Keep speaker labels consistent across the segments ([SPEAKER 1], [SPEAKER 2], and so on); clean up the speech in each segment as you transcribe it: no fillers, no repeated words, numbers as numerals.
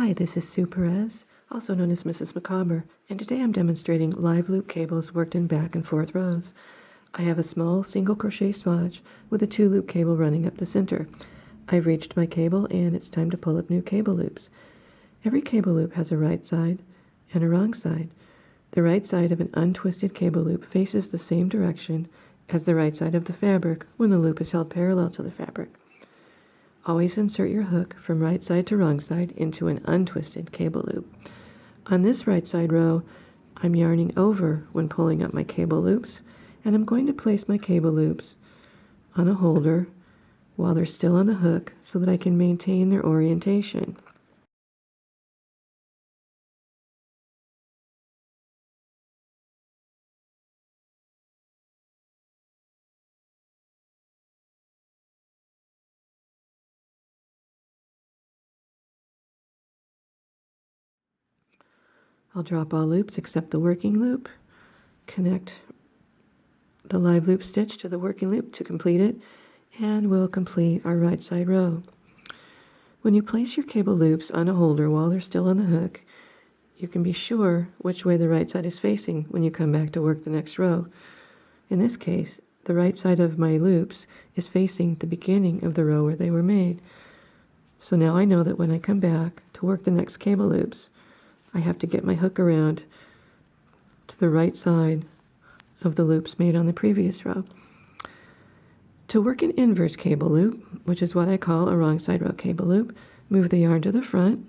[SPEAKER 1] Hi, this is Sue Perez, also known as Mrs. Macabre, and today I'm demonstrating live loop cables worked in back and forth rows. I have a small single crochet swatch with a 2-loop cable running up the center. I've reached my cable and it's time to pull up new cable loops. Every cable loop has a right side and a wrong side. The right side of an untwisted cable loop faces the same direction as the right side of the fabric when the loop is held parallel to the fabric. Always insert your hook from right side to wrong side into an untwisted cable loop. On this right side row, I'm yarning over when pulling up my cable loops, and I'm going to place my cable loops on a holder while they're still on the hook so that I can maintain their orientation. I'll drop all loops except the working loop, connect the live loop stitch to the working loop to complete it, and we'll complete our right side row. When you place your cable loops on a holder while they're still on the hook, you can be sure which way the right side is facing when you come back to work the next row. In this case, the right side of my loops is facing the beginning of the row where they were made. So now I know that when I come back to work the next cable loops, I have to get my hook around to the right side of the loops made on the previous row. To work an inverse cable loop, which is what I call a wrong side row cable loop, move the yarn to the front,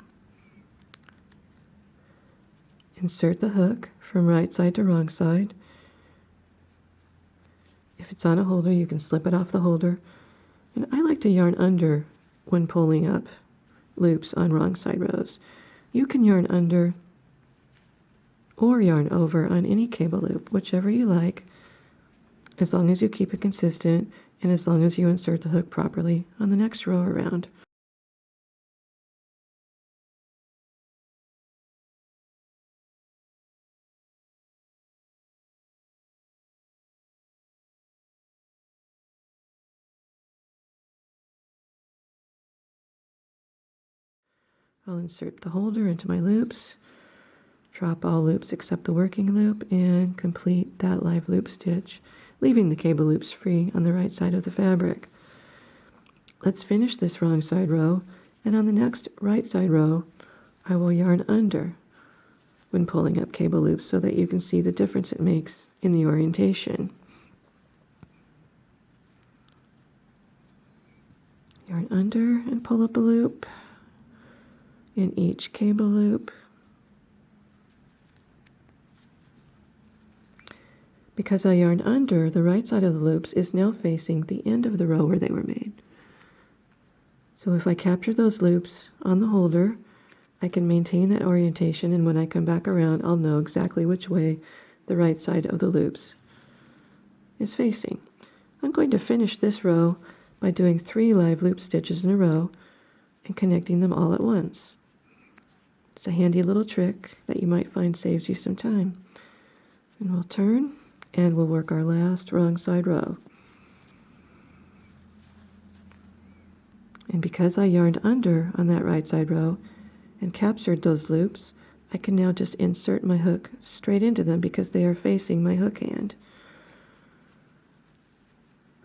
[SPEAKER 1] insert the hook from right side to wrong side. If it's on a holder, you can slip it off the holder. And I like to yarn under when pulling up loops on wrong side rows. You can yarn under or yarn over on any cable loop, whichever you like, as long as you keep it consistent and as long as you insert the hook properly on the next row around. I'll insert the holder into my loops, drop all loops except the working loop, and complete that live loop stitch, leaving the cable loops free on the right side of the fabric. Let's finish this wrong side row, and on the next right side row, I will yarn under when pulling up cable loops so that you can see the difference it makes in the orientation. Yarn under and pull up a loop in each cable loop. Because I yarned under, the right side of the loops is now facing the end of the row where they were made. So if I capture those loops on the holder, I can maintain that orientation, and when I come back around, I'll know exactly which way the right side of the loops is facing. I'm going to finish this row by doing 3 live loop stitches in a row and connecting them all at once. It's a handy little trick that you might find saves you some time. And we'll turn and we'll work our last wrong side row. And because I yarned under on that right side row and captured those loops, I can now just insert my hook straight into them because they are facing my hook hand.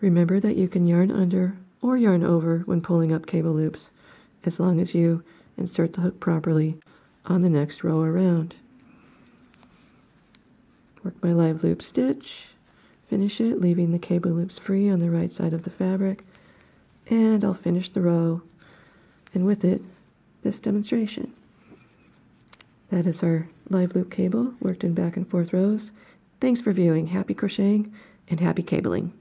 [SPEAKER 1] Remember that you can yarn under or yarn over when pulling up cable loops, as long as you insert the hook properly on the next row around. Work my live loop stitch, finish it, leaving the cable loops free on the right side of the fabric, and I'll finish the row, and with it, this demonstration. That is our live loop cable worked in back and forth rows. Thanks for viewing. Happy crocheting and happy cabling.